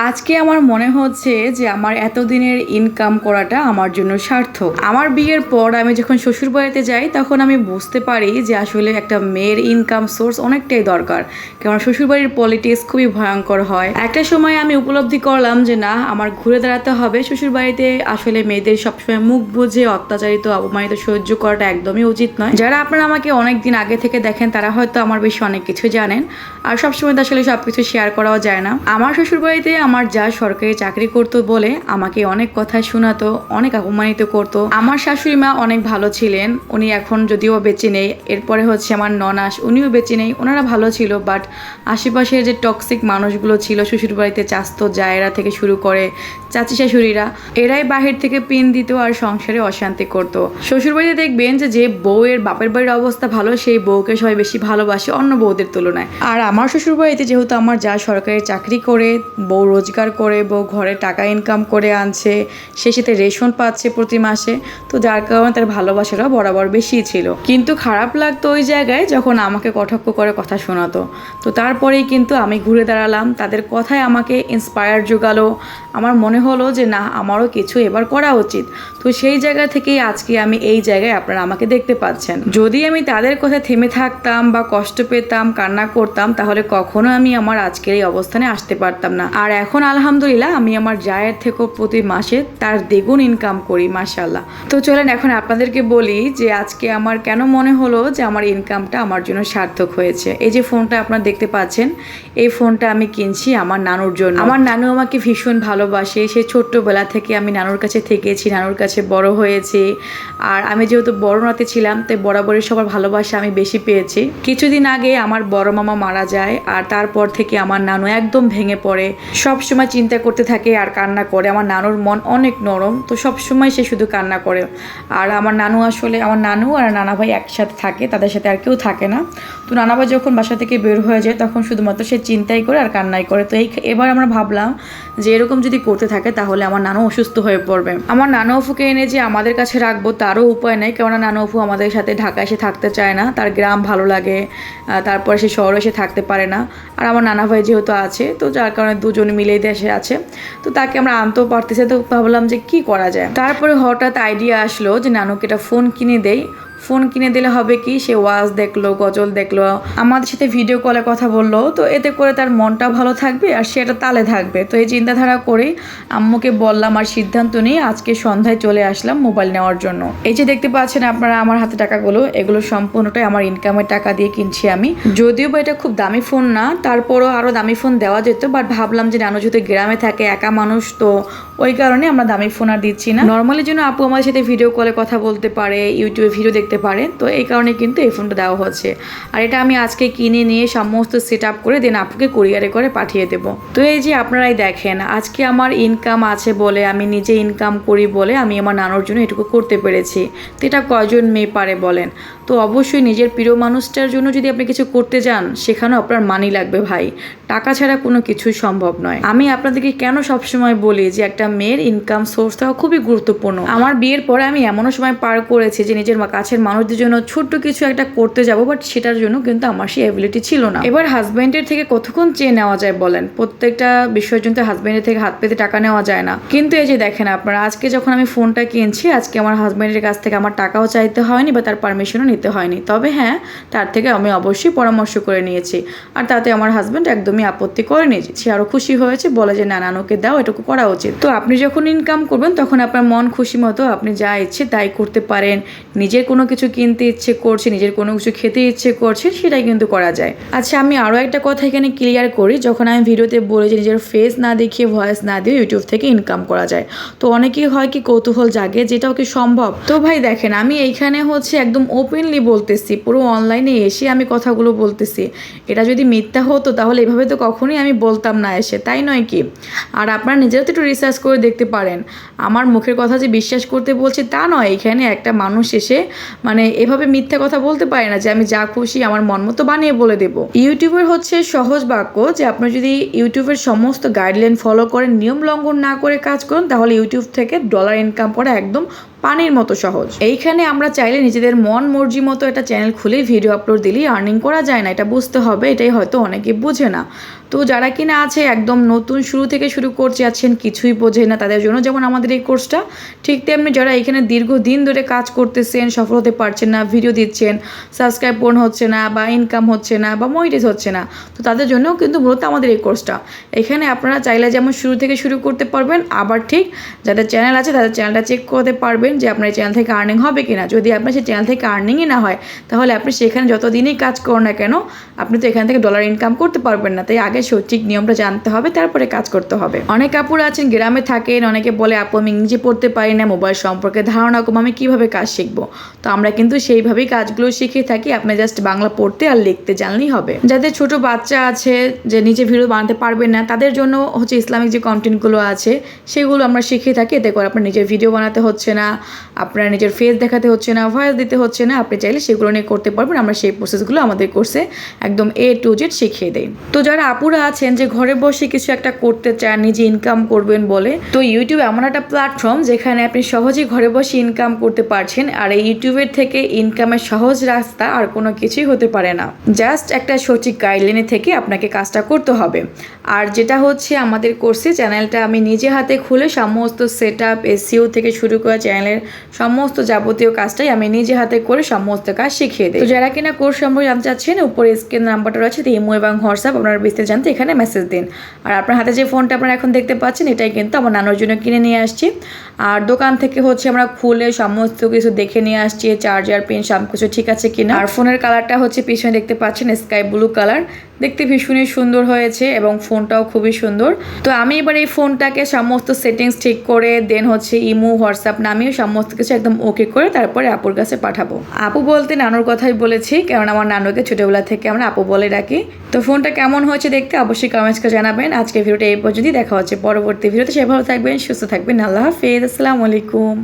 আজকে আমার মনে হচ্ছে যে আমার এতদিনের ইনকাম করাটা আমার জন্য সার্থক। আমার বিয়ের পর আমি যখন শ্বশুর বাড়িতে যাই তখন আমি বুঝতে পারি যে আসলে একটা মেয়ের ইনকাম সোর্স অনেকটাই দরকার, কারণ শ্বশুরবাড়ির পলিটিক্স খুবই ভয়ঙ্কর হয়। একটা সময় আমি উপলব্ধি করলাম যে না, আমার ঘুরে দাঁড়াতে হবে। শ্বশুর বাড়িতে আসলে মেয়েদের সবসময় মুখ বুঝে অত্যাচারিত অপমানিত সহ্য করাটা একদমই উচিত নয়। যারা আপনারা আমাকে অনেক দিন আগে থেকে দেখেন তারা হয়তো আমার বেশি অনেক কিছু জানেন, আর সবসময় তো আসলে সবকিছু শেয়ার করাও যায় না। আমার শ্বশুর বাড়িতে আমার যা সরকারি চাকরি করতো বলে আমাকে অনেক কথা শোনাতো, অনেক অপমানিত করতো। আমার শাশুড়ি মা অনেক ভালো ছিলেন, উনি এখন যদিও বেঁচে নেই। এরপরে হচ্ছে আমার ননাস, উনিও বেঁচে নেই। ওনারা ভালো ছিল, বাট আশেপাশের যে টক্সিক মানুষগুলো ছিল শ্বশুর বাড়িতে, চাস্তো জায়েরা থেকে শুরু করে চাচি শাশুড়িরা, এরাই বাহির থেকে পিন দিত আর সংসারে অশান্তি করতো। শ্বশুর বাড়িতে দেখবেন যে বউয়ের বাপের বাড়ির অবস্থা ভালো, সেই বউকে সবাই বেশি ভালোবাসে অন্য বউদের তুলনায়। আর আমার শ্বশুর বাড়িতে যেহেতু আমার যা সরকারি চাকরি করে, বউ রোজগার করে, বউ ঘরে টাকা ইনকাম করে আনছে, সে সাথে রেশন পাচ্ছে প্রতি মাসে, তো যার কারণে তার ভালোবাসাটা বরাবর বেশিই ছিল। কিন্তু খারাপ লাগতো ওই জায়গায় যখন আমাকে কটাক্ষ করে কথা শোনাতো। তো তারপরেই কিন্তু আমি ঘুরে দাঁড়ালাম, তাদের কথায় আমাকে ইন্সপায়ার জোগালো। আমার মনে হলো যে না, আমারও কিছু এবার করা উচিত। তো সেই জায়গা থেকেই আজকে আমি এই জায়গায় আপনারা আমাকে দেখতে পাচ্ছেন। যদি আমি তাদের কথা থেমে থাকতাম বা কষ্ট পেতাম, কান্না করতাম, তাহলে কখনো আমি আমার আজকের এই অবস্থানে আসতে পারতাম না। আর এখন আলহামদুলিল্লাহ আমি আমার জায়ের থেকেও প্রতি মাসে তার দ্বিগুণ ইনকাম করি, মাশাআল্লাহ। তো চলেন এখন আপনাদেরকে বলি যে আজকে আমার কেন মনে হলো যে আমার ইনকামটা আমার জন্য সার্থক হয়েছে। এই যে ফোনটা আপনারা দেখতে পাচ্ছেন, এই ফোনটা আমি কিনছি আমার নানুর জন্য। আমার নানু আমাকে ভীষণ ভালোবাসে, সে ছোট্টবেলা থেকে আমি নানুর কাছে থেকেছি, নানুর কাছে বড় হয়েছি। আর আমি যেহেতু বড় নাতি ছিলাম, তাই বরাবরই সবার ভালোবাসা আমি বেশি পেয়েছি। কিছুদিন আগে আমার বড় মামা মারা যায়, আর তারপর থেকে আমার নানু একদম ভেঙে পড়ে, সব সময় চিন্তা করতে থাকে আর কান্না করে। আমার নানুর মন অনেক নরম, তো সব সময় সে শুধু কান্না করে। আর আমার নানু আসলে, আমার নানু আর নানা ভাই একসাথে থাকে, তাদের সাথে আর কেউ থাকে না। তো নানা ভাই যখন বাসা থেকে বের হয়ে যায় তখন শুধুমাত্র সে চিন্তাই করে আর কান্নাই করে। তো এবার আমরা ভাবলাম যে এরকম যদি করতে থাকে তাহলে আমার নানু অসুস্থ হয়ে পড়বে। আমার নানু অফুকে এনে যে আমাদের কাছে রাখবো তারও উপায় নেই, কেননা নানু অফু আমাদের সাথে ঢাকা এসে থাকতে চায় না, তার গ্রাম ভালো লাগে, তারপরে সে শহরে এসে থাকতে পারে না। আর আমার নানা ভাই যেহেতু আছে, তো যার কারণে দুজনে মিলেই দেশে আছে, তো তাকে আমরা আনতেও পারতেছি। তো ভাবলাম যে কি করা যায়। তারপরে হঠাৎ আইডিয়া আসলো যে নানুকে একটা ফোন কিনে দেই। ফোন কিনে দিলে হবে কি, সে ওয়াজ দেখলো, গজল দেখলো, আমাদের সাথে ভিডিও কলে কথা বললো, তো এতে করে তার মনটা ভালো থাকবে আর সে একটা তালে থাকবে। তো এই চিন্তাধারা করেই আম্মুকে বললাম আর সিদ্ধান্ত নিয়ে আজকে সন্ধ্যায় চলে আসলাম মোবাইল নেওয়ার জন্য। এই যে দেখতে পাচ্ছেন আপনারা আমার হাতে টাকাগুলো, এগুলো সম্পূর্ণটাই আমার ইনকামের টাকা দিয়ে কিনছি আমি। যদিও বা এটা খুব দামি ফোন না, তারপরও আরও দামি ফোন দেওয়া যেত, বাট ভাবলাম যে নানু যেহেতু গ্রামে থাকে, একা মানুষ, তো ওই কারণে আমরা দামি ফোন আর দিচ্ছি না। নর্মালি যেন আপু আমার সাথে ভিডিও কলে কথা বলতে পারে, ইউটিউবে ভিডিও দেখতে পারে, তো এই কারণে কিন্তু এই ফোনটা দেওয়া হচ্ছে। আর এটা আমি আজকে কিনে নিয়ে সমস্ত সেট আপ করে দেন আপুকে কুরিয়ারে করে পাঠিয়ে দেব। তো এই যে আপনারাই দেখেন, আজকে আমার ইনকাম আছে বলে, আমি নিজে ইনকাম করি বলে আমি আমার নানুর জন্য এটুকু করতে পেরেছি। তো এটা কয়জন মেয়ে পারে বলেন? তো অবশ্যই নিজের প্রিয় মানুষটার জন্য যদি আপনি কিছু করতে যান, সেখানেও আপনার মানি লাগবে ভাই, টাকা ছাড়া কোনো কিছুই সম্ভব নয়। আমি আপনাদেরকে কেন সবসময় বলি যে একটা মেয়ের ইনকাম সোর্স থাকা খুবই গুরুত্বপূর্ণ। আমার বিয়ের পরে আমি এমনও সময় পার করেছি যে নিজের কাছের মানুষদের জন্য ছোট্ট কিছু একটা করতে যাব, বাট সেটার জন্য কিন্তু আমার সেই অ্যাবিলিটি ছিল না। এবার হাজব্যান্ডের থেকে কতক্ষণ চেয়ে নেওয়া যায় বলেন? প্রত্যেকটা বিষয়ের জন্য হাজব্যান্ডের থেকে হাত পেতে টাকা নেওয়া যায় না। কিন্তু এই যে দেখেন আপনারা, আজকে যখন আমি ফোনটা কিনছি, আজকে আমার হাজব্যান্ডের কাছ থেকে আমার টাকাও চাইতে হয়নি বা তার পারমিশনও নিতে হয়নি। তবে হ্যাঁ, তার থেকে আমি অবশ্যই পরামর্শ করে নিয়েছি, আর তাতে আমার হাজব্যান্ড একদমই আপত্তি করেনি। সে আরো খুশি হয়েছে, বলে যে না, নানুকে দাও, এটুকু করা উচিত। তো আপনি যখন ইনকাম করবেন তখন আপনার মন খুশি মতো আপনি যা ইচ্ছে তাই করতে পারেন। নিজের কোনো কিছু কিনতে ইচ্ছে করছে, নিজের কোনো কিছু খেতে ইচ্ছে করছে, সেটাই কিন্তু করা যায়। আচ্ছা, আমি আরও একটা কথা এখানে ক্লিয়ার করি। যখন আমি ভিডিওতে বলি যে নিজের ফেস না দেখিয়ে, ভয়েস না দিয়ে ইউটিউব থেকে ইনকাম করা যায়, তো অনেকেই হয় কি কৌতূহল জাগে, যেটাও কি সম্ভব? তো ভাই দেখেন, আমি এইখানে হচ্ছে একদম ওপেনলি বলতেছি, পুরো অনলাইনে এসে আমি কথাগুলো বলতেছি। এটা যদি মিথ্যা হতো তাহলে এভাবে তো কখনোই আমি বলতাম না এসে, তাই নয় কি? আর আপনারা নিজেরা তো একটু রিসার্চ করে দেখতে পারেন। আমার মুখের কথা যে বিশ্বাস করতে বলছি তা নয়। এখানে একটা মানুষ এসে মানে এভাবে মিথ্যা কথা বলতে পারে না যে আমি যা খুশি আমার মন মতো বানিয়ে বলে দেব। ইউটিউবের হচ্ছে সহজ বাক্য যে আপনার যদি ইউটিউবের সমস্ত গাইডলাইন ফলো করেন, নিয়ম লঙ্ঘন না করে কাজ করেন, তাহলে ইউটিউব থেকে ডলার ইনকাম করা একদম পানির মতো সহজ। এইখানে আমরা চাইলে নিজেদের মন মর্জি মতো একটা চ্যানেল খুলে ভিডিও আপলোড দিলেই আর্নিং করা যায় না, এটা বুঝতে হবে। এটাই হয়তো অনেকে বোঝে না। তো যারা কিনা আছে একদম নতুন শুরু থেকে শুরু করছে আছেন, কিছুই বোঝে না, তাদের জন্য যেমন আমাদের এই কোর্সটা, ঠিক তেমনি যারা এখানে দীর্ঘদিন ধরে কাজ করতেছেন, সফল হতে পারছেন না, ভিডিও দিচ্ছেন, সাবস্ক্রাইব পূর্ণ হচ্ছে না বা ইনকাম হচ্ছে না বা মনিটাইজ হচ্ছে না, তো তাদের জন্যও কিন্তু মূলত আমাদের এই কোর্সটা। এখানে আপনারা চাইলে যেমন শুরু থেকে শুরু করতে পারবেন, আবার ঠিক যাদের চ্যানেল আছে তাদের চ্যানেলটা চেক করতে পারবেন যে আপনার চ্যানেল থেকে আর্নিং হবে কিনা। যদি আপনার সেই চ্যানেল থেকে আর্নিংই না হয়, তাহলে আপনি সেখানে যতদিনই কাজ করুন না কেন, আপনি তো এখান থেকে ডলার ইনকাম করতে পারবেন না। তাই আগে সঠিক নিয়মটা জানতে হবে, তারপরে কাজ করতে হবে। অনেক আপুরা আছেন গ্রামে থাকেন, অনেকে বলে আপু আমি ইংরেজি পড়তে পারি না, মোবাইল সম্পর্কে ধারণা কম, আমি কীভাবে কাজ শিখবো। তো আমরা কিন্তু সেইভাবেই কাজগুলো শিখে থাকি। আপনি জাস্ট বাংলা পড়তে আর লিখতে জানলেই হবে। যাদের ছোট বাচ্চা আছে যে নিজে ভিডিও বানাতে পারবেন না, তাদের জন্য হচ্ছে ইসলামিক যে কন্টেন্টগুলো আছে সেগুলো আমরা শিখে থাকি। এতে করে আপনার নিজের ভিডিও বানাতে হচ্ছে না, আপনার নিজের ফেস দেখাতে হচ্ছে না, ভয়েস দিতে হচ্ছে না, আপনি চাইলে সেগুলো নিয়ে করতে পারবেন। আমরা সেই প্রসেসগুলো আমাদের কোর্সে একদম A to Z শিখিয়ে দেই। তো যারা আপুরা আছেন যে ঘরে বসে কিছু একটা করতে চান, নিজে ইনকাম করবেন বলে, তো ইউটিউব এমন একটা প্ল্যাটফর্ম যেখানে আপনি সহজেই ঘরে বসে ইনকাম করতে পারছেন। আর এই ইউটিউবের থেকে ইনকামের সহজ রাস্তা আর কোনো কিছুই হতে পারে না। জাস্ট একটা সঠিক গাইডলাইনে থেকে আপনাকে কাজটা করতে হবে। আর যেটা হচ্ছে আমাদের কোর্সে চ্যানেলটা আমি নিজে হাতে খুলে সমস্ত সেট আপ, SEO থেকে শুরু করে চ্যানেলের সমস্ত যাবতীয় কাজটাই আমি নিজে হাতে করে সমস্ত কাজ শিখিয়ে দিই। তো যারা কিনা কোর্স সম্পর্কে জানতে চাচ্ছেন, উপরে স্ক্রিন নাম্বারটা রয়েছে, ইমো এবং হোয়াটসঅ্যাপ, আপনারা বিস্তারিত জানতে এখানে মেসেজ দিন। আর আপনার হাতে যে ফোনটা আপনারা এখন দেখতে পাচ্ছেন, এটাই কিন্তু আমার নানুর জন্য কিনে নিয়ে আসছি। আর দোকান থেকে হচ্ছে আমরা খুলে সমস্ত কিছু দেখে নিয়ে আসছি, চার্জার, পিন সব কিছু ঠিক আছে কিনা। আর ফোনের কালারটা হচ্ছে পিছনে দেখতে পাচ্ছেন স্কাই ব্লু কালার, দেখতে ভীষণই সুন্দর হয়েছে এবং ফোনটাও খুবই সুন্দর। তো আমি এবার এই ফোনটাকে সমস্ত সেটিংস ঠিক করে দেন হচ্ছে ইমো, হোয়াটসঅ্যাপ নামিয়ে সমস্ত কিছু একদম ওকে করে তারপরে আপুর কাছে পাঠাবো। আপু বলতে নানুর কথাই বলেছি, কারণ আমার নানুকে ছোটোবেলা থেকে আমরা আপু বলে ডাকি। তো ফোনটা কেমন হয়েছে দেখতে অবশ্যই কমেন্টস করে জানাবেন। আজকে ভিডিওটা এই পর্যন্তই, দেখা হচ্ছে পরবর্তী ভিডিওতে। সে ভালো থাকবেন, সুস্থ থাকবেন, আল্লাহ হাফেজ, আসসালামু আলাইকুম।